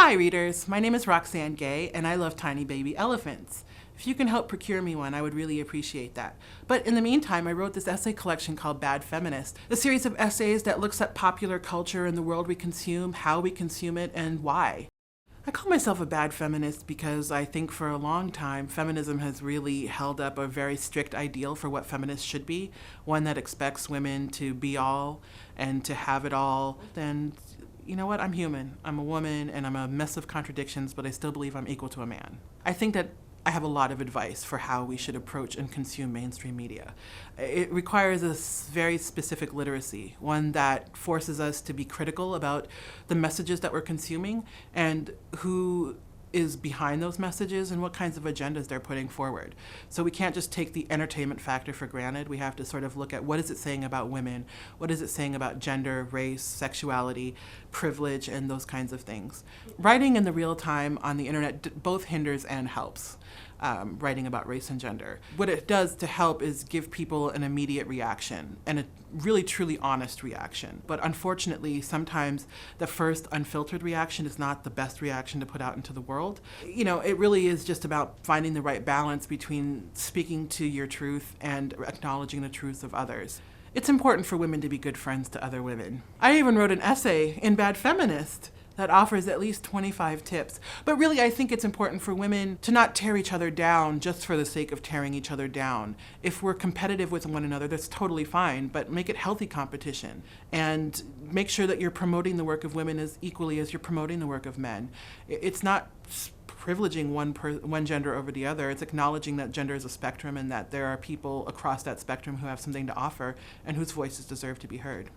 Hi readers, my name is Roxane Gay and I love tiny baby elephants. If you can help procure me one, I would really appreciate that. But in the meantime, I wrote this essay collection called Bad Feminist, a series of essays that looks at popular culture and the world we consume, how we consume it, and why. I call myself a bad feminist because I think for a long time, feminism has really held up a very strict ideal for what feminists should be, one that expects women to be all and to have it all. And you know what? I'm human. I'm a woman and I'm a mess of contradictions, but I still believe I'm equal to a man. I think that I have a lot of advice for how we should approach and consume mainstream media. It requires a very specific literacy, one that forces us to be critical about the messages that we're consuming and who is behind those messages and what kinds of agendas they're putting forward. So we can't just take the entertainment factor for granted. We have to sort of look at what is it saying about women, what is it saying about gender, race, sexuality, privilege, and those kinds of things. Writing in the real time on the internet both hinders and helps. Writing about race and gender. What it does to help is give people an immediate reaction and a really truly honest reaction. But unfortunately, sometimes the first unfiltered reaction is not the best reaction to put out into the world. You know, it really is just about finding the right balance between speaking to your truth and acknowledging the truths of others. It's important for women to be good friends to other women. I even wrote an essay in Bad Feminist that offers at least 25 tips. But really, I think it's important for women to not tear each other down just for the sake of tearing each other down. If we're competitive with one another, that's totally fine, but make it healthy competition. And make sure that you're promoting the work of women as equally as you're promoting the work of men. It's not privileging one gender over the other. It's acknowledging that gender is a spectrum and that there are people across that spectrum who have something to offer and whose voices deserve to be heard.